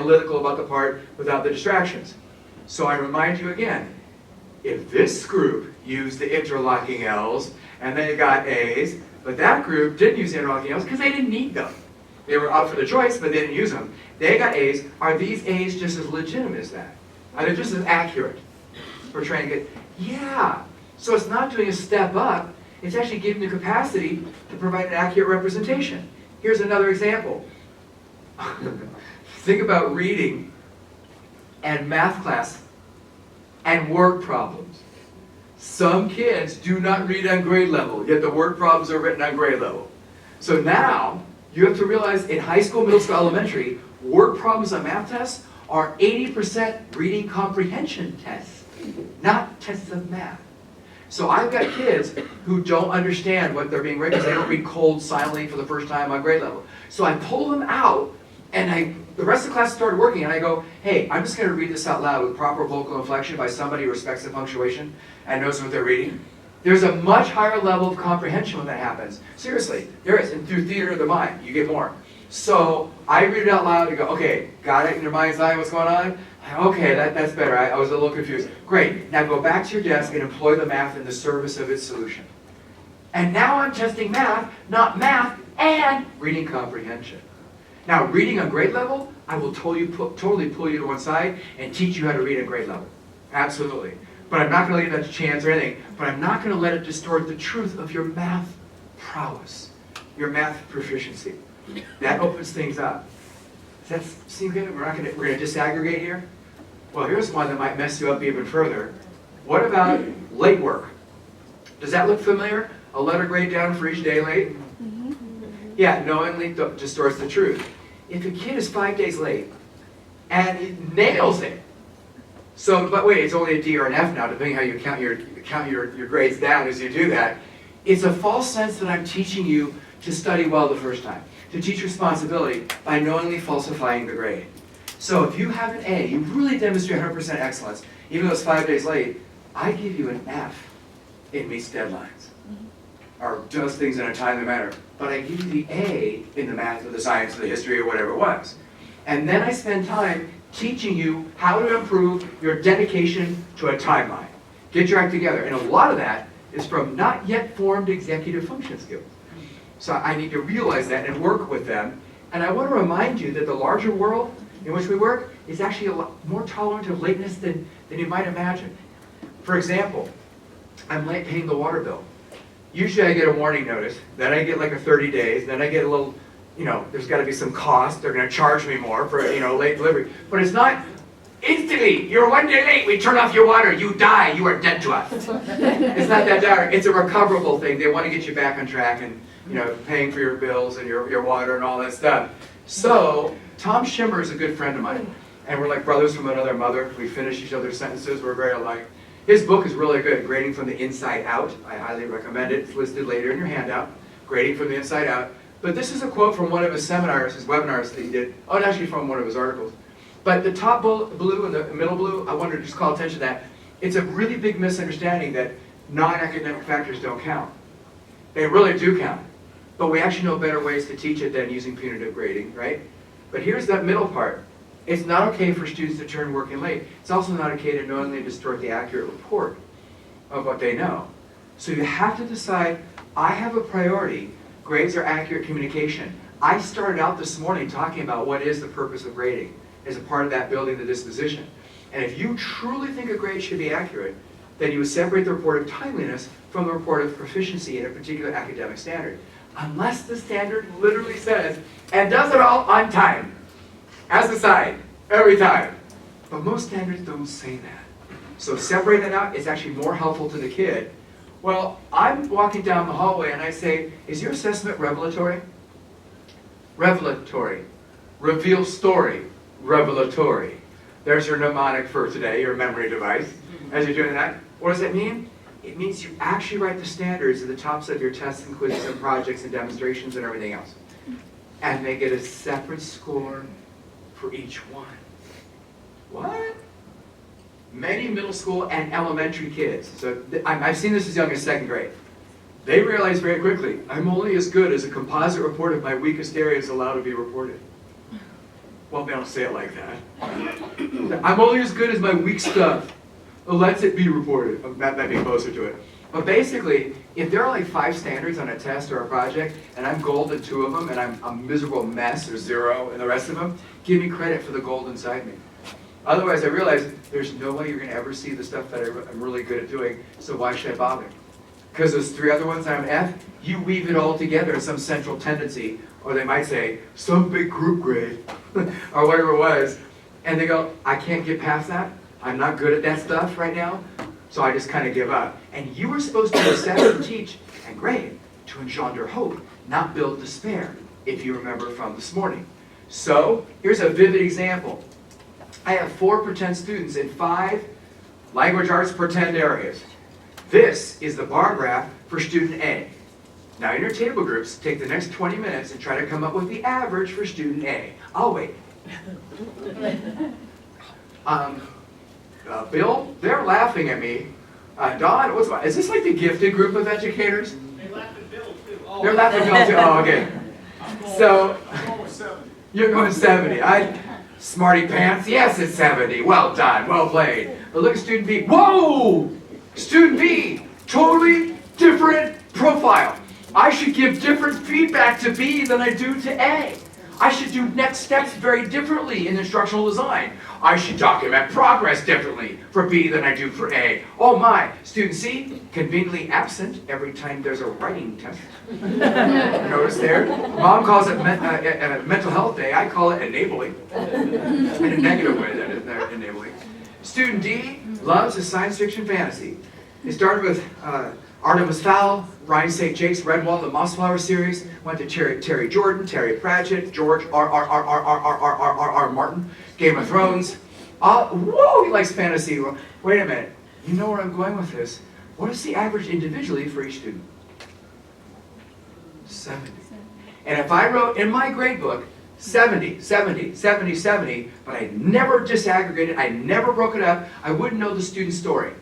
analytical about the part without the distractions. So I remind you again, if this group used the interlocking Ls and they got A's, but that group didn't use the interlocking Ls because they didn't need them. They were up for the choice, but they didn't use them. They got A's. Are these A's just as legitimate as that? Are they just as accurate for trying to get? Yeah. So it's not doing a step up. It's actually giving the capacity to provide an accurate representation. Here's another example. Think about reading and math class and word problems. Some kids do not read on grade level, yet the word problems are written on grade level. So now, you have to realize in high school, middle school, elementary, word problems on math tests are 80% reading comprehension tests, not tests of math. So I've got kids who don't understand what they're being read because they don't read cold silently for the first time on grade level. So I pull them out, and the rest of the class started working, and I go, hey, I'm just going to read this out loud with proper vocal inflection by somebody who respects the punctuation and knows what they're reading. There's a much higher level of comprehension when that happens. Seriously, there is. And through theater of the mind, you get more. So I read it out loud and go, okay, got it in your mind's eye what's going on? Okay, that's better. I was a little confused. Great. Now go back to your desk and employ the math in the service of its solution. And now I'm testing math, not math, and reading comprehension. Now, reading on grade level, I will totally pull you to one side and teach you how to read at grade level. Absolutely. But I'm not going to leave that to chance or anything. But I'm not going to let it distort the truth of your math prowess, your math proficiency. That opens things up. Does that seem good? We're going to disaggregate here? Well, here's one that might mess you up even further. What about late work? Does that look familiar? A letter grade down for each day late? Yeah, knowingly distorts the truth. If a kid is 5 days late and it nails it, so, but wait, it's only a D or an F now, depending how you count your grades down as you do that. It's a false sense that I'm teaching you to study well the first time, to teach responsibility by knowingly falsifying the grade. So if you have an A, you really demonstrate 100% excellence, even though it's 5 days late, I give you an F. It meets deadlines, or does things in a timely manner. But I give you the A in the math or the science or the history or whatever it was. And then I spend time teaching you how to improve your dedication to a timeline. Get your act together. And a lot of that is from not yet formed executive function skills. So I need to realize that and work with them. And I want to remind you that the larger world in which we work is actually a lot more tolerant of lateness than you might imagine. For example, I'm late paying the water bill. Usually I get a warning notice, then I get like a 30 days, then I get a little, there's got to be some cost. They're going to charge me more for, late delivery. But it's not instantly, you're 1 day late, we turn off your water, you die, you are dead to us. It's not that dire. It's a recoverable thing. They want to get you back on track and, paying for your bills and your water and all that stuff. So, Tom Schimmer is a good friend of mine. And we're like brothers from another mother. We finish each other's sentences. We're very alike. His book is really good, Grading from the Inside Out. I highly recommend it. It's listed later in your handout, Grading from the Inside Out. But this is a quote from one of his seminars, his webinars that he did. Oh, and actually from one of his articles. But the top blue and the middle blue, I wanted to just call attention to that. It's a really big misunderstanding that non-academic factors don't count. They really do count. But we actually know better ways to teach it than using punitive grading, right? But here's that middle part. It's not okay for students to turn work in late. It's also not okay to knowingly distort the accurate report of what they know. So you have to decide, I have a priority. Grades are accurate communication. I started out this morning talking about what is the purpose of grading as a part of that building the disposition. And if you truly think a grade should be accurate, then you would separate the report of timeliness from the report of proficiency in a particular academic standard. Unless the standard literally says, and does it all on time. As a side, every time. But most standards don't say that. So separate that out, it's actually more helpful to the kid. Well, I'm walking down the hallway and I say, is your assessment revelatory? Revelatory. Reveal story. Revelatory. There's your mnemonic for today, your memory device. As you're doing that, what does it mean? It means you actually write the standards at the tops of your tests and quizzes and projects and demonstrations and everything else. And they get a separate score for each one. What? Many middle school and elementary kids, so I've seen this as young as 2nd grade, they realize very quickly, I'm only as good as a composite report of my weakest areas allowed to be reported. Well, they don't say it like that. I'm only as good as my weak stuff. Let it be reported. That might be closer to it. But basically, if there are like 5 standards on a test or a project, and I'm gold in 2 of them, and I'm a miserable mess or 0 in the rest of them, give me credit for the gold inside me. Otherwise, I realize there's no way you're going to ever see the stuff that I'm really good at doing, so why should I bother? Because those 3 other ones I'm F, you weave it all together in some central tendency, or they might say, some big group grade, or whatever it was, and they go, I can't get past that, I'm not good at that stuff right now, so I just kind of give up. And you were supposed to assess and teach and grade to engender hope, not build despair, if you remember from this morning. So, here's a vivid example. I have 4 pretend students in 5 language arts pretend areas. This is the bar graph for student A. Now in your table groups, take the next 20 minutes and try to come up with the average for student A. I'll wait. Bill, they're laughing at me. Don, is this like the gifted group of educators? They laugh at Bill too. Oh. They're laughing at Bill too. Oh, okay. So, I'm going 70. You're going 70. Smarty pants, yes, it's 70. Well done, well played. But look at student B. Whoa! Student B, totally different profile. I should give different feedback to B than I do to A. I should do next steps very differently in instructional design. I should document progress differently for B than I do for A. Oh my, student C, conveniently absent every time there's a writing test. Notice there? Mom calls it mental health day. I call it enabling. In a negative way, that is, enabling. Student D loves his science fiction fantasy. He started with Artemis Fowl, Ryan St. Jake's Redwall, the Mossflower series, went to Terry Jordan, Terry Pratchett, George R. Martin, Game of Thrones. Whoa, he likes fantasy. Wait a minute, you know where I'm going with this. What is the average individually for each student? 70. And if I wrote in my grade book 70, 70, 70, 70, but I never disaggregated, I never broke it up, I wouldn't know the student's story.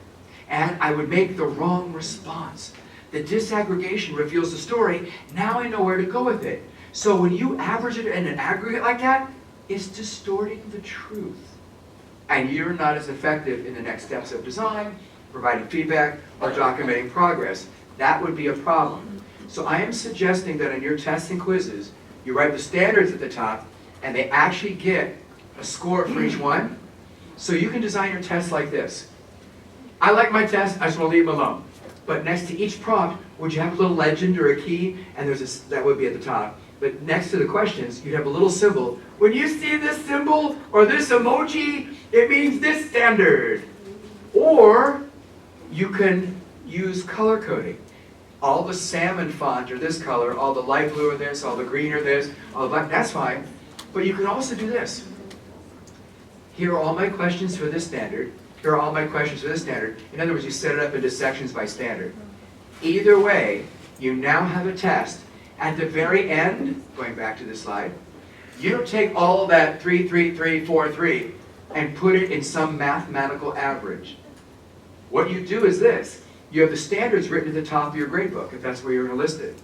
And I would make the wrong response. The disaggregation reveals the story. Now I know where to go with it. So when you average it in an aggregate like that, it's distorting the truth. And you're not as effective in the next steps of design, providing feedback, or documenting progress. That would be a problem. So I am suggesting that in your tests and quizzes, you write the standards at the top, and they actually get a score for each one. So you can design your tests like this. I like my test, I just want to leave them alone. But next to each prompt, would you have a little legend or a key? And that would be at the top. But next to the questions, you'd have a little symbol. When you see this symbol or this emoji, it means this standard. Or you can use color coding. All the salmon font are this color, all the light blue are this, all the green are this, all the black, that's fine. But you can also do this. Here are all my questions for this standard. Here are all my questions for this standard. In other words, you set it up into sections by standard. Either way, you now have a test. At the very end, going back to this slide, you don't take all of that 3, 3, 3, 4, 3 and put it in some mathematical average. What you do is this. You have the standards written at the top of your gradebook, if that's where you're going to list it.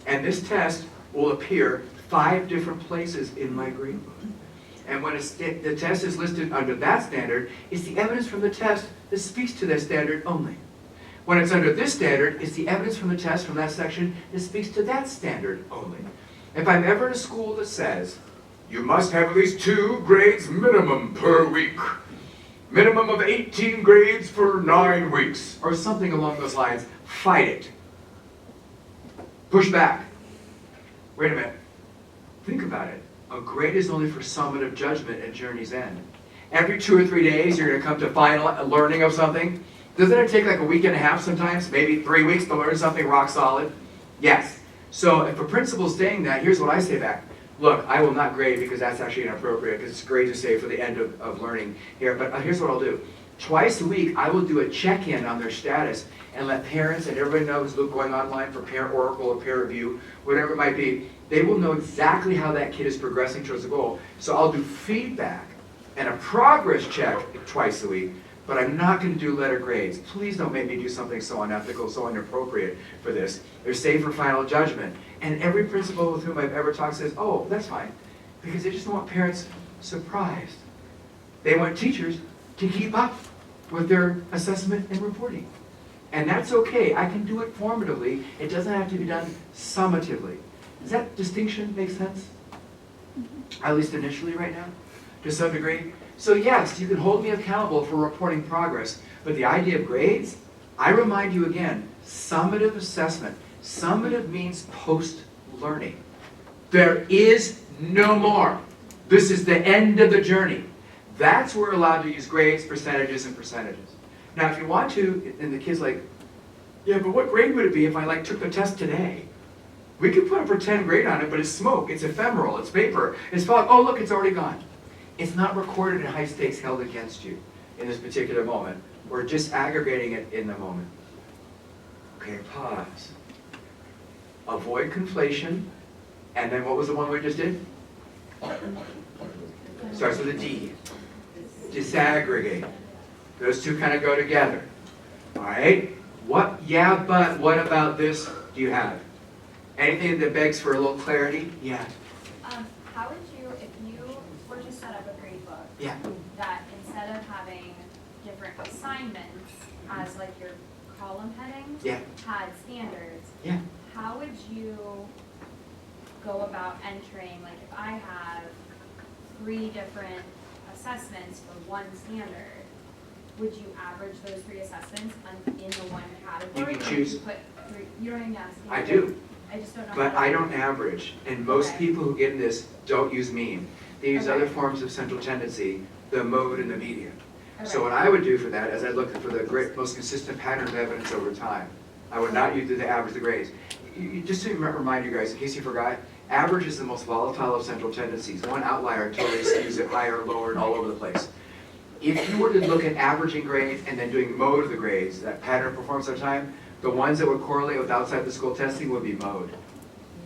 And this test will appear 5 different places in my gradebook. And when the test is listed under that standard, it's the evidence from the test that speaks to that standard only. When it's under this standard, it's the evidence from the test from that section that speaks to that standard only. If I'm ever in a school that says, you must have at least 2 grades minimum per week, minimum of 18 grades for 9 weeks, or something along those lines, fight it. Push back. Wait a minute. Think about it. A grade is only for summative judgment at journey's end. Every 2 or 3 days, you're going to come to final learning of something. Doesn't it take like a week and a half sometimes, maybe 3 weeks to learn something rock solid? Yes. So if a principal's saying that, here's what I say back. Look, I will not grade because that's actually inappropriate, because it's great to say for the end of learning here, but here's what I'll do. Twice a week, I will do a check-in on their status and let parents and everybody know who's going online for parent oracle or peer review, whatever it might be, they will know exactly how that kid is progressing towards the goal. So I'll do feedback and a progress check twice a week, but I'm not going to do letter grades. Please don't make me do something so unethical, so inappropriate for this. They're safe for final judgment. And every principal with whom I've ever talked says, oh, that's fine, because they just don't want parents surprised. They want teachers to keep up with their assessment and reporting. And that's okay. I can do it formatively. It doesn't have to be done summatively. Does that distinction make sense? At least initially right now, to some degree. So yes, you can hold me accountable for reporting progress, but the idea of grades, I remind you again, summative assessment. Summative means post-learning. There is no more. This is the end of the journey. That's where we're allowed to use grades, percentages, and percentages. Now, if you want to, and the kid's like, yeah, but what grade would it be if I took the test today? We could put a pretend grade on it, but it's smoke, it's ephemeral, it's vapor, it's fog. Oh, look, it's already gone. It's not recorded in high stakes held against you in this particular moment. We're just aggregating it in the moment. Okay, pause. Avoid conflation. And then what was the one we just did? Starts with a D. Disaggregate. Those two kind of go together. All right? What, yeah, but what about this do you have? Anything that begs for a little clarity? Yeah. How would you, if you were to set up a grade book, Yeah. that instead of having different assignments as your column headings, Yeah. had standards, Yeah. how would you go about entering, if I have 3 different assessments for one standard, would you average those 3 assessments in the one category? You can or would choose. you put 3, you don't even ask me. I do. I just don't know. But how to- I don't average, and most Okay. people who get in this don't use mean. They use Okay. other forms of central tendency, the mode and the median. So Okay. what I would do for that is I'd look for the most consistent pattern of evidence over time. I would not use the average the grades. Just to remind you guys, in case you forgot, average is the most volatile of central tendencies. One outlier totally skews it higher, lower, and all over the place. If you were to look at averaging grades and then doing mode of the grades, that pattern of performance over time, the ones that would correlate with outside the school testing would be mode.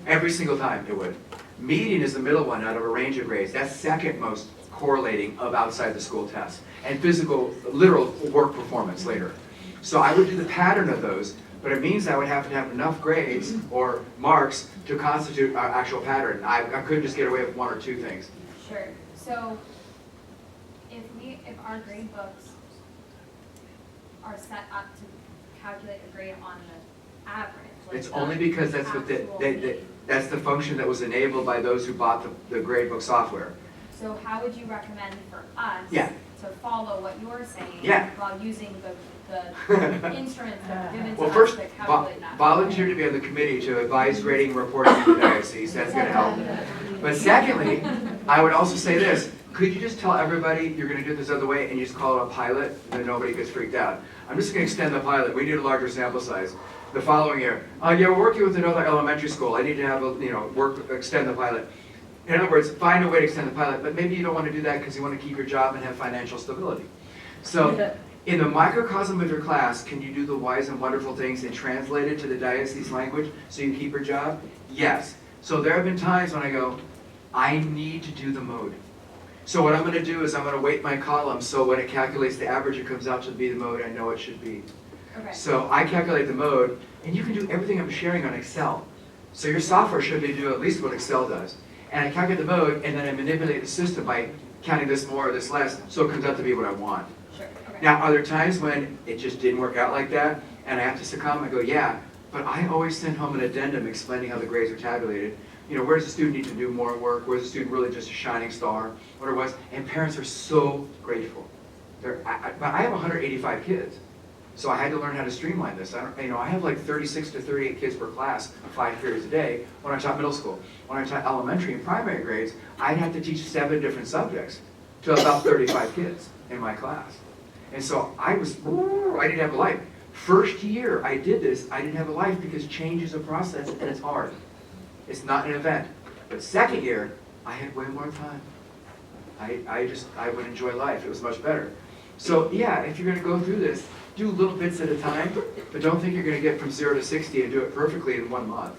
Every single time it would. Median is the middle one out of a range of grades. That's second most correlating of outside the school tests. And physical, literal work performance later. So I would do the pattern of those, but it means I would have to have enough grades or marks to constitute our actual pattern. I couldn't just get away with 1 or 2 things. Sure. So if our grade books are set up to calculate a grade on the average, It's only because that's what that's the function that was enabled by those who bought the gradebook software. So how would you recommend for us Yeah. to follow what you're saying Yeah. while using the instruments that are given to Well, us first, to calculate that? volunteer to be on the committee to advise grading and reporting to the diocese. That's going to help. But secondly, I would also say this. Could you just tell everybody you're going to do it this other way and you just call it a pilot and then nobody gets freaked out? I'm just going to extend the pilot. We need a larger sample size. The following year, yeah, we're working with another elementary school. I need to have extend the pilot. In other words, find a way to extend the pilot, but maybe you don't want to do that because you want to keep your job and have financial stability. So in the microcosm of your class, can you do the wise and wonderful things and translate it to the diocese language so you can keep your job? Yes. So there have been times when I go, I need to do the mode. So what I'm going to do is I'm going to weight my column so when it calculates the average, it comes out to be the mode I know it should be. Okay. So I calculate the mode, and you can do everything I'm sharing on Excel. So your software should be do at least what Excel does. And I calculate the mode, and then I manipulate the system by counting this more or this less, so it comes out to be what I want. Sure. Okay. Now, are there times when it just didn't work out like that, and I have to succumb? I go, yeah, but I always send home an addendum explaining how the grades are tabulated. Where does the student need to do more work? Where's the student really just a shining star? What it was. And parents are so grateful. But I have 185 kids. So I had to learn how to streamline this. I have like 36 to 38 kids per class, 5 periods a day when I taught middle school. When I taught elementary and primary grades, I'd have to teach 7 different subjects to about 35 kids in my class. And so I didn't have a life. First year I did this, I didn't have a life because change is a process and it's hard. It's not an event. But second year, I had way more time. I would enjoy life. It was much better. So yeah, if you're going to go through this, do little bits at a time, but don't think you're going to get from 0 to 60 and do it perfectly in 1 month.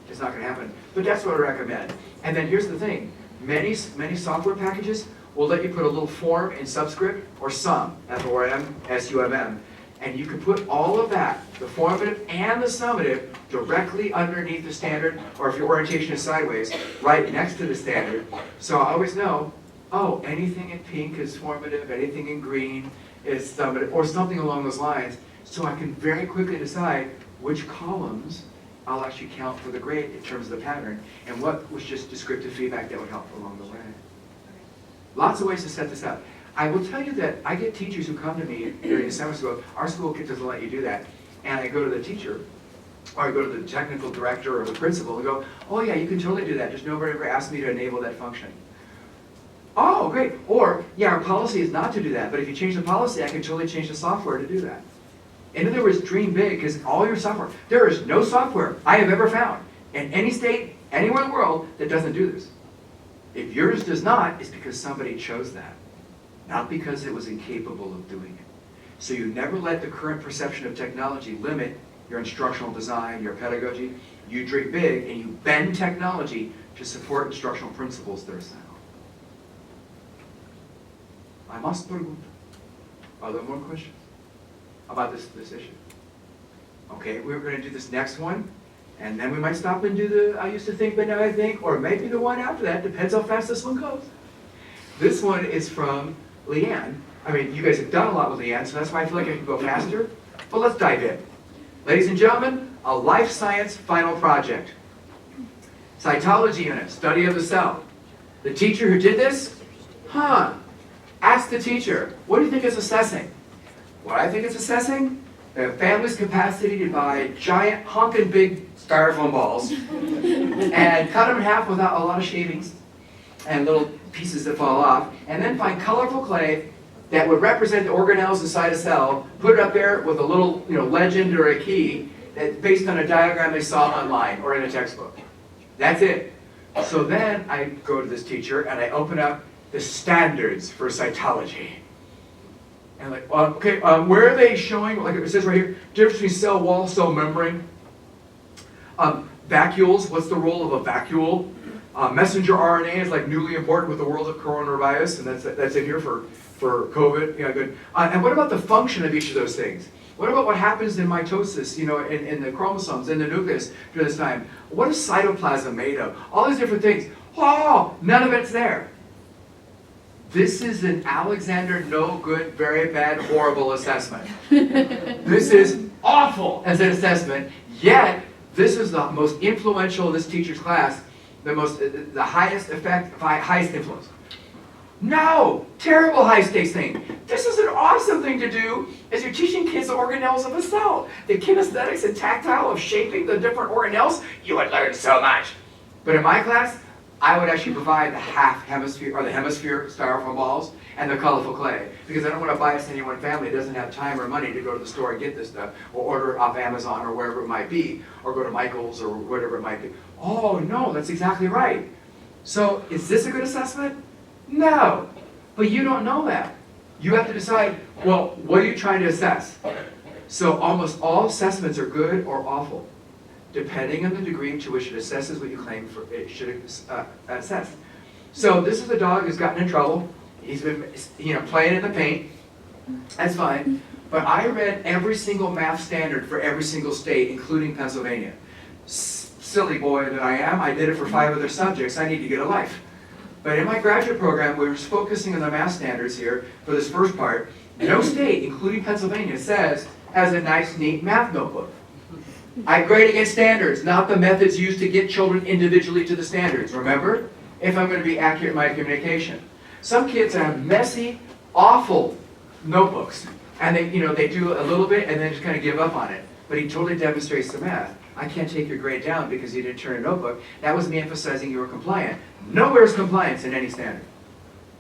It's not going to happen. But that's what I recommend. And then here's the thing. Many software packages will let you put a little form in subscript or sum, F-O-R-M, S-U-M-M, and you can put all of that, the formative and the summative, directly underneath the standard, or if your orientation is sideways, right next to the standard. So I always know oh, anything in pink is formative, anything in green is summative, or something along those lines, so I can very quickly decide which columns I'll actually count for the grade in terms of the pattern, and what was just descriptive feedback that would help along the way. Lots of ways to set this up. I will tell you that I get teachers who come to me during the summer school, our school doesn't let you do that, and I go to the teacher, or I go to the technical director or the principal and go, oh yeah, you can totally do that, just nobody ever asked me to enable that function. Oh, great. Or, yeah, our policy is not to do that, but if you change the policy, I can totally change the software to do that. In other words, dream big, because all your software, there is no software I have ever found in any state, anywhere in the world, that doesn't do this. If yours does not, it's because somebody chose that, not because it was incapable of doing it. So you never let the current perception of technology limit your instructional design, your pedagogy. You dream big and you bend technology to support instructional principles that are sound. I must pregunta. Are there more questions about this issue? Okay, we're going to do this next one, and then we might stop and do the I used to think, but now I think, or maybe the one after that, depends how fast this one goes. This one is from Leanne. I mean, you guys have done a lot with Leanne, so that's why I feel like I can go faster. But let's dive in. Ladies and gentlemen, a life science final project. Cytology unit, study of the cell. The teacher who did this, ask the teacher, what do you think it's assessing? What I think it's assessing? The family's capacity to buy giant, honking big styrofoam balls and cut them in half without a lot of shavings and little pieces that fall off, and then find colorful clay that would represent the organelles inside a cell, put it up there with a little legend or a key that, based on a diagram they saw online or in a textbook. That's it. So then I go to this teacher and I open up the standards for cytology. And like, okay, where are they showing, like it says right here, difference between cell wall, cell membrane. Vacuoles, what's the role of a vacuole? Messenger RNA is like newly important with the world of coronavirus, and that's in here for COVID. Yeah, good. And what about the function of each of those things? What about what happens in mitosis, in the chromosomes, in the nucleus during this time? What is cytoplasm made of? All these different things. Oh, none of it's there. This is an Alexander no good, very bad, horrible assessment. This is awful as an assessment, yet this is the most influential in this teacher's class, the highest effect, highest influence. No! Terrible high stakes thing. This is an awesome thing to do as you're teaching kids the organelles of a cell. The kinesthetics and tactile of shaping the different organelles, you would learn so much. But in my class, I would actually provide the half hemisphere, or the hemisphere styrofoam balls, and the colorful clay. Because I don't want to bias any one family that doesn't have time or money to go to the store and get this stuff, or order it off Amazon or wherever it might be, or go to Michael's or whatever it might be. Oh no, that's exactly right. So is this a good assessment? No, but you don't know that. You have to decide, well, what are you trying to assess? So almost all assessments are good or awful, depending on the degree to which it assesses what you claim it should assess. So this is a dog who's gotten in trouble. He's been playing in the paint. That's fine. But I read every single math standard for every single state, including Pennsylvania. Silly boy that I am, I did it for 5 other subjects. I need to get a life. But in my graduate program, we were focusing on the math standards here for this first part. No state, including Pennsylvania, has a nice, neat math notebook. I grade against standards, not the methods used to get children individually to the standards, remember? If I'm going to be accurate in my communication. Some kids have messy, awful notebooks, and they do a little bit and then just kind of give up on it. But he totally demonstrates the math. I can't take your grade down because you didn't turn a notebook. That was me emphasizing you were compliant. Nowhere is compliance in any standard.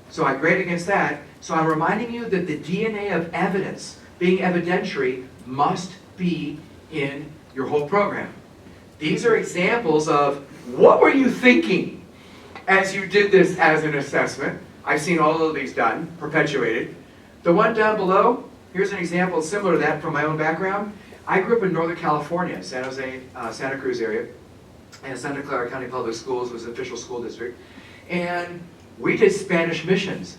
So I grade against that. So I'm reminding you that the DNA of evidence, being evidentiary, must be in your whole program. These are examples of what were you thinking as you did this as an assessment. I've seen all of these done, perpetuated. The one down below, here's an example similar to that from my own background. I grew up in Northern California, San Jose, Santa Cruz area, and Santa Clara County Public Schools was the official school district. And we did Spanish missions.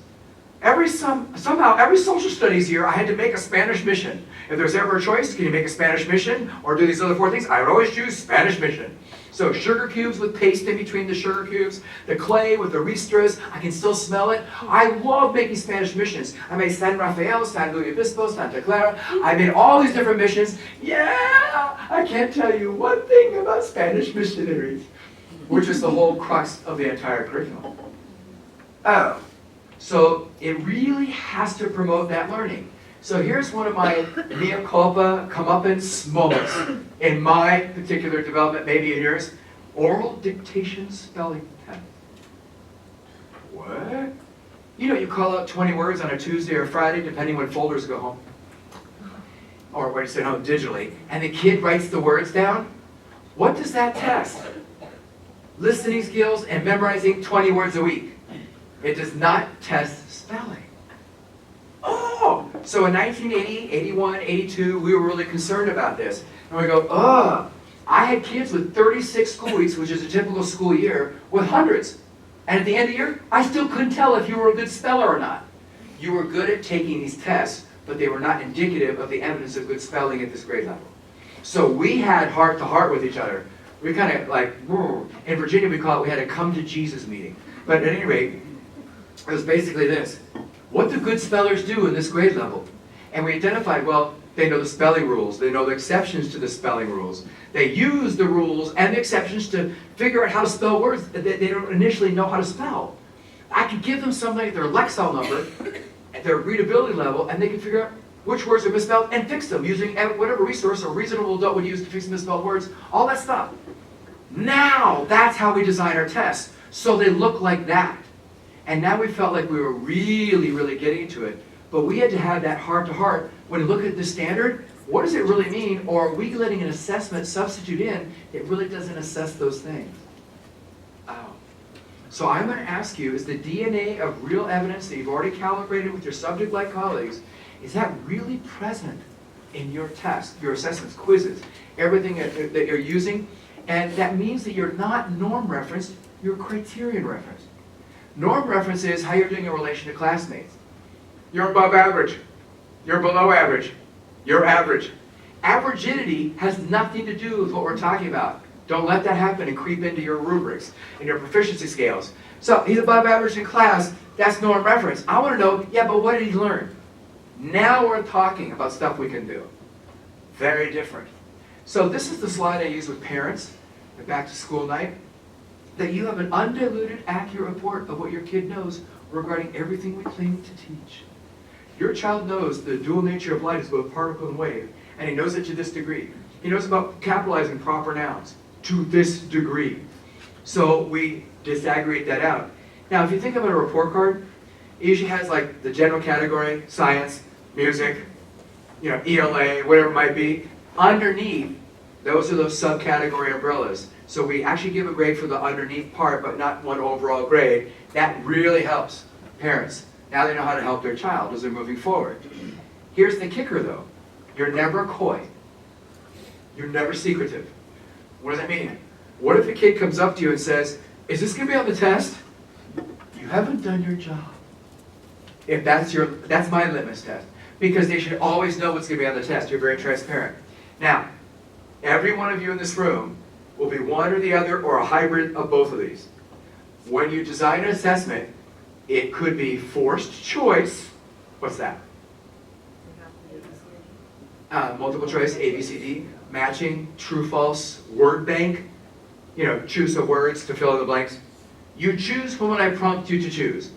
Somehow, every social studies year, I had to make a Spanish mission. If there's ever a choice, can you make a Spanish mission or do these other 4 things? I would always choose Spanish mission. So sugar cubes with paste in between the sugar cubes, the clay with the ristras, I can still smell it. I love making Spanish missions. I made San Rafael, San Luis Obispo, Santa Clara. I made all these different missions. Yeah, I can't tell you one thing about Spanish missionaries, which is the whole crux of the entire curriculum. Oh, so it really has to promote that learning. So here's one of my mea culpa, comeuppance moments in my particular development, maybe in yours. Oral dictation spelling test. What? You know, you call out 20 words on a Tuesday or Friday, depending when folders go home. Or when you send home digitally, and the kid writes the words down. What does that test? Listening skills and memorizing 20 words a week. It does not test spelling. Oh, so in 1980, 81, 82, we were really concerned about this. And we go, I had kids with 36 school weeks, which is a typical school year, with hundreds. And at the end of the year, I still couldn't tell if you were a good speller or not. You were good at taking these tests, but they were not indicative of the evidence of good spelling at this grade level. So we had heart-to-heart with each other. We kind of like, in Virginia we call it, we had a come to Jesus meeting. But at any rate, it was basically this. What do good spellers do in this grade level? And we identified, well, they know the spelling rules. They know the exceptions to the spelling rules. They use the rules and the exceptions to figure out how to spell words that they don't initially know how to spell. I could give them something at their Lexile number, at their readability level, and they can figure out which words are misspelled and fix them using whatever resource a reasonable adult would use to fix misspelled words, all that stuff. Now, that's how we design our tests, so they look like that. And now we felt like we were really, really getting into it. But we had to have that heart-to-heart. When you look at the standard, what does it really mean? Or are we letting an assessment substitute in that really doesn't assess those things? Oh. So I'm going to ask you, is the DNA of real evidence that you've already calibrated with your subject-like colleagues, is that really present in your tests, your assessments, quizzes, everything that you're using? And that means that you're not norm-referenced, you're criterion-referenced. Norm reference is how you're doing in relation to classmates. You're above average. You're below average. You're average. Averagidity has nothing to do with what we're talking about. Don't let that happen and creep into your rubrics and your proficiency scales. So he's above average in class. That's norm reference. I want to know, yeah, but what did he learn? Now we're talking about stuff we can do. Very different. So this is the slide I use with parents at back to school night. That you have an undiluted, accurate report of what your kid knows regarding everything we claim to teach. Your child knows the dual nature of light is both particle and wave, and he knows it to this degree. He knows about capitalizing proper nouns to this degree. So we disaggregate that out. Now, if you think about a report card, it usually has like the general category, science, music, ELA, whatever it might be. Underneath, those are those subcategory umbrellas. So we actually give a grade for the underneath part, but not one overall grade. That really helps parents. Now they know how to help their child as they're moving forward. Here's the kicker though. You're never coy. You're never secretive. What does that mean? What if a kid comes up to you and says, is this going to be on the test? You haven't done your job. If that's my litmus test. Because they should always know what's going to be on the test. You're very transparent. Now, every one of you in this room will be one or the other or a hybrid of both of these. When you design an assessment, it could be forced choice. What's that? Multiple choice, A, B, C, D, matching, true, false, word bank. Choose the words to fill in the blanks. You choose from what I prompt you to choose.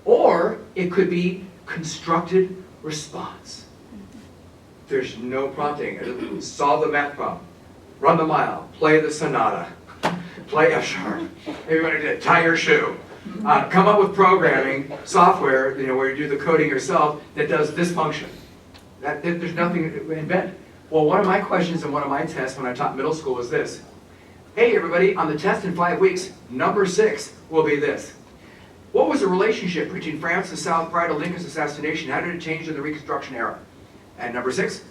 Or it could be constructed response. There's no prompting. Solve the math problem. Run the mile. Play the sonata. Play F sharp. Maybe you want to tie your shoe. Come up with programming software, where you do the coding yourself that does this function. There's nothing to invent. Well, one of my questions and one of my tests when I taught middle school was this. Hey everybody, on the test in 5 weeks, number 6 will be this. What was the relationship between France and South prior to Lincoln's assassination? How did it change in the Reconstruction era? And number 6,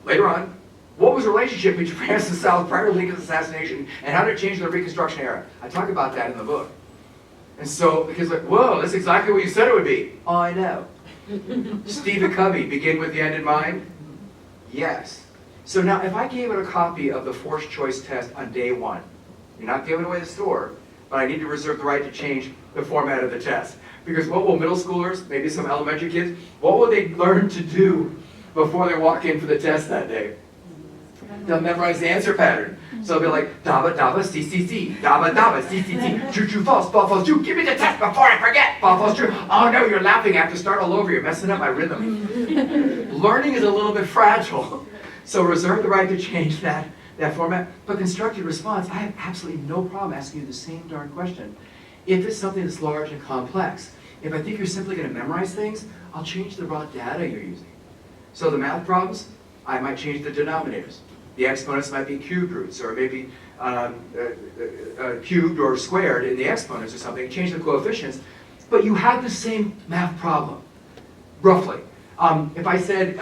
later on, what was the relationship between France and South prior to Lincoln's assassination, and how did it change in the Reconstruction era? I talk about that in the book. And so the kid's like, whoa, that's exactly what you said it would be. Oh, I know. Stephen Covey, begin with the end in mind? Yes. So now, if I gave it a copy of the forced choice test on day 1, You're not giving away the store, but I need to reserve the right to change the format of the test. Because what will middle schoolers, maybe some elementary kids, what will they learn to do before they walk in for the test that day? They'll memorize the answer pattern. So they'll be like, daba daba, C, C, C, daba daba, C, C, C, true, true, false, false, false, true, give me the test before I forget, false, false, true. Oh no, you're laughing, I have to start all over, you're messing up my rhythm. Learning is a little bit fragile. So reserve the right to change that format. But constructed response, I have absolutely no problem asking you the same darn question. If it's something that's large and complex, if I think you're simply going to memorize things, I'll change the raw data you're using. So the math problems, I might change the denominators. The exponents might be cube roots, or maybe cubed or squared in the exponents or something. Change the coefficients, but you have the same math problem, roughly. If I said,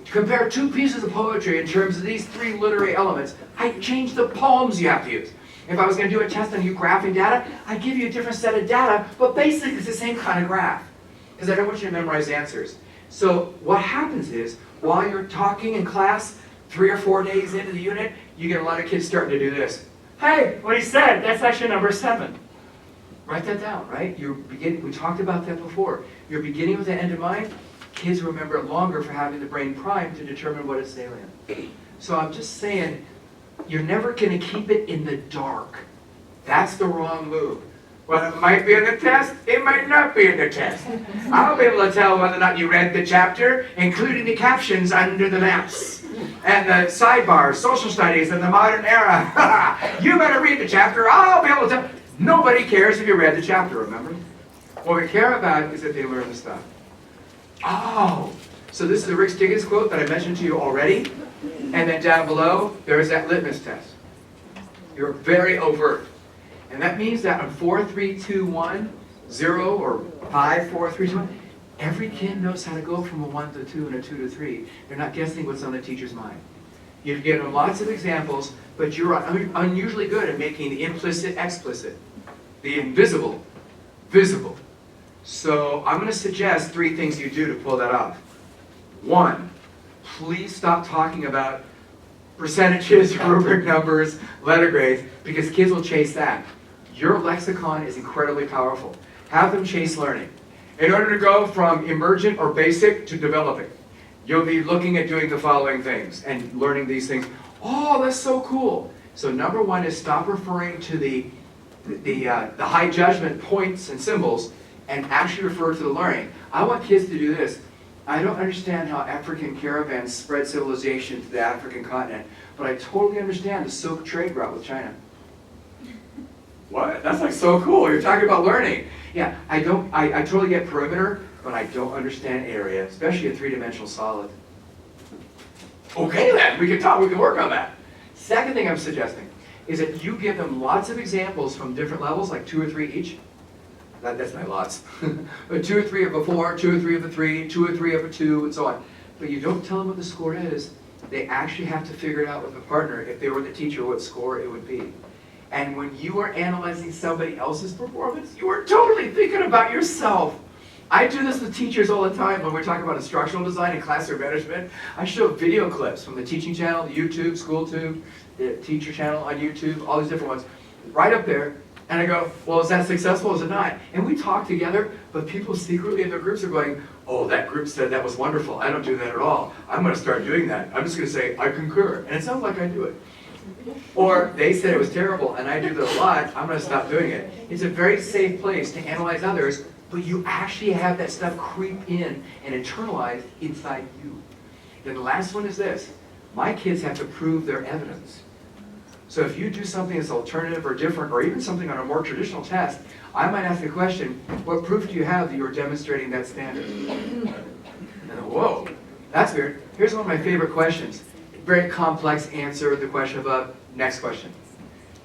compare two pieces of poetry in terms of these three literary elements, I change the poems you have to use. If I was going to do a test on you graphing data, I give you a different set of data, but basically it's the same kind of graph, because I don't want you to memorize answers. So what happens is, while you're talking in class, 3 or 4 days into the unit, you get a lot of kids starting to do this. Hey, what he said, that's actually number 7. Write that down, right? We talked about that before. You're beginning with the end in mind. Kids remember it longer for having the brain primed to determine what is salient. So I'm just saying, you're never going to keep it in the dark. That's the wrong move. Well, it might be in the test, it might not be in the test. I'll be able to tell whether or not you read the chapter, including the captions under the maps, and the sidebars, social studies, and the modern era. You better read the chapter, I'll be able to tell. Nobody cares if you read the chapter, remember? What we care about is that they learn the stuff. Oh, so this is a Rick Stiggins quote that I mentioned to you already. And then down below, there is that litmus test. You're very overt. And that means that on 4, 3, 2, 1, 0, or 5, 4, 3, 2, 1, every kid knows how to go from a 1 to 2 and a 2 to 3. They're not guessing what's on the teacher's mind. You've given them lots of examples, but you're unusually good at making the implicit explicit, the invisible visible. So I'm going to suggest 3 things you do to pull that off. 1, please stop talking about percentages, rubric numbers, letter grades, because kids will chase that. Your lexicon is incredibly powerful. Have them chase learning. In order to go from emergent or basic to developing, you'll be looking at doing the following things and learning these things. Oh, that's so cool. So number 1 is stop referring to the high judgment points and symbols and actually refer to the learning. I want kids to do this. I don't understand how African caravans spread civilization to the African continent, but I totally understand the silk trade route with China. What? That's like so cool. You're talking about learning. Yeah, I totally get perimeter, but I don't understand area, especially a 3-dimensional solid. Okay then, we can work on that. Second thing I'm suggesting is that you give them lots of examples from different levels, like 2 or 3 each. That's not lots. But 2 or 3 of a 4, 2 or 3 of a 3, 2 or 3 of a 2, and so on. But you don't tell them what the score is. They actually have to figure it out with a partner. If they were the teacher, what score it would be. And when you are analyzing somebody else's performance, you are totally thinking about yourself. I do this with teachers all the time when we're talking about instructional design and classroom management. I show video clips from the teaching channel, the YouTube, SchoolTube, the teacher channel on YouTube, all these different ones, right up there. And I go, well, is that successful, is it not? And we talk together, but people secretly in their groups are going, oh, that group said that was wonderful. I don't do that at all. I'm going to start doing that. I'm just going to say, I concur. And it sounds like I do it. Or they said it was terrible, and I do that a lot. I'm going to stop doing it. It's a very safe place to analyze others, but you actually have that stuff creep in and internalize inside you. Then the last one is this. My kids have to prove their evidence. So if you do something that's alternative or different, or even something on a more traditional test, I might ask the question, what proof do you have that you're demonstrating that standard? And then, whoa, that's weird. Here's one of my favorite questions. Very complex answer, the question above. Next question.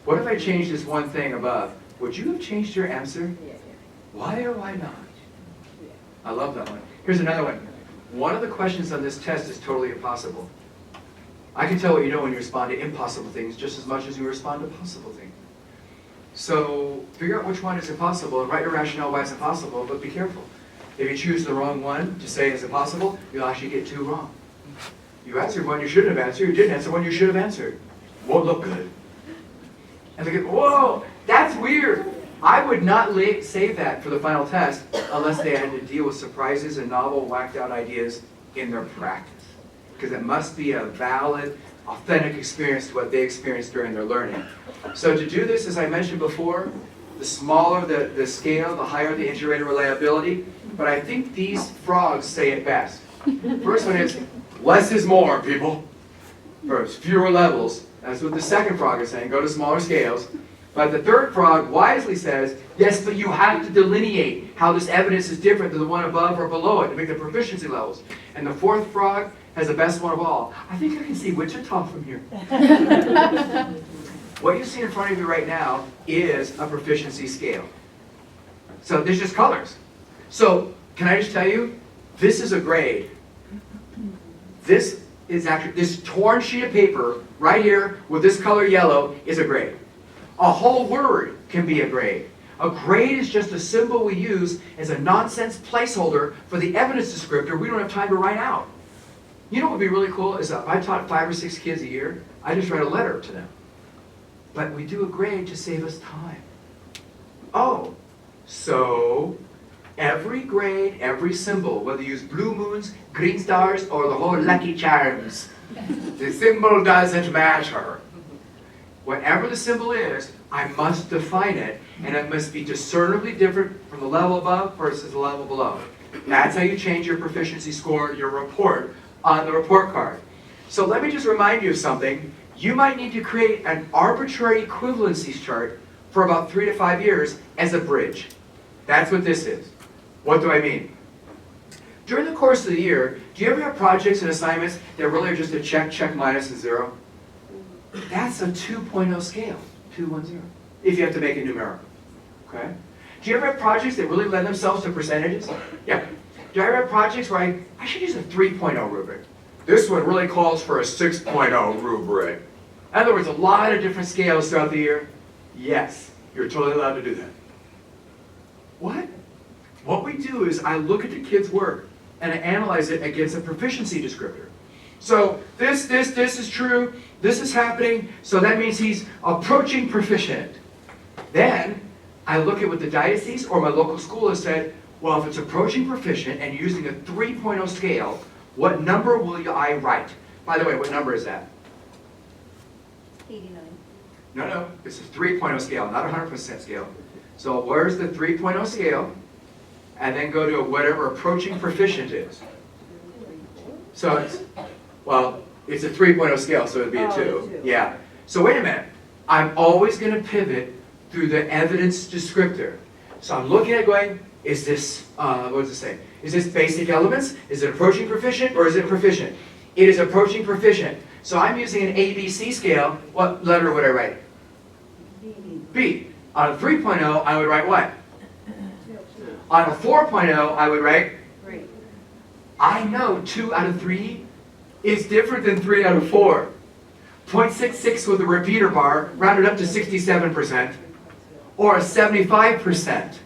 What if I changed this one thing above? Would you have changed your answer? Why or why not? I love that one. Here's another one. One of the questions on this test is totally impossible. I can tell what you know when you respond to impossible things just as much as you respond to possible things. So figure out which one is impossible and write your rationale why it's impossible, but be careful. If you choose the wrong one to say is impossible, you'll actually get 2 wrong. You answered one you shouldn't have answered, you didn't answer one you should have answered. Won't look good. And they go, whoa, that's weird. I would not save that for the final test unless they had to deal with surprises and novel, whacked out ideas in their practice. Because it must be a valid, authentic experience to what they experienced during their learning. So to do this, as I mentioned before, the smaller the scale, the higher the integrated reliability. But I think these frogs say it best. First one is, less is more, people. First, fewer levels. That's what the second frog is saying, go to smaller scales. But the third frog wisely says, yes, but you have to delineate how this evidence is different than the one above or below it to make the proficiency levels. And the fourth frog has the best one of all. I think I can see Wichita from here. What you see in front of you right now is a proficiency scale. So there's just colors. So can I just tell you, this is a grade. This is actually, this torn sheet of paper right here with this color yellow is a grade. A whole word can be a grade. A grade is just a symbol we use as a nonsense placeholder for the evidence descriptor we don't have time to write out. You know what would be really cool is if I taught 5 or 6 kids a year, I just write a letter to them. But we do a grade to save us time. Oh, so every grade, every symbol, whether you use blue moons, green stars, or the whole Lucky Charms, the symbol doesn't matter. Whatever the symbol is, I must define it, and it must be discernibly different from the level above versus the level below. That's how you change your proficiency score, your report, on the report card. So let me just remind you of something. You might need to create an arbitrary equivalencies chart for about 3 to 5 years as a bridge. That's what this is. What do I mean? During the course of the year, do you ever have projects and assignments that really are just a check, check, minus, and zero? That's a 2.0 scale, 210, if you have to make it numerical. Okay? Do you ever have projects that really lend themselves to percentages? Yeah. Do I ever have projects where I should use a 3.0 rubric? This one really calls for a 6.0 rubric. In other words, a lot of different scales throughout the year. Yes, you're totally allowed to do that. What? What we do is I look at the kid's work and I analyze it against a proficiency descriptor. So this is true, this is happening, so that means he's approaching proficient. Then I look at what the diocese or my local school has said, well, if it's approaching proficient and using a 3.0 scale, what number will I write? By the way, what number is that? 89. No, it's a 3.0 scale, not a 100% scale. So where's the 3.0 scale? And then go to whatever approaching proficient is. So it's, well, it's a 3.0 scale, so it'd be a 2. Yeah. So wait a minute. I'm always going to pivot through the evidence descriptor. So I'm looking at going, is this, what does it say? Is this basic elements? Is it approaching proficient or is it proficient? It is approaching proficient. So I'm using an ABC scale. What letter would I write? B. On a 3.0, I would write what? On a 4.0, I would write? 3. I know 2 out of 3 is different than 3 out of 4. 0.66 with a repeater bar rounded up to 67%, or a 75%.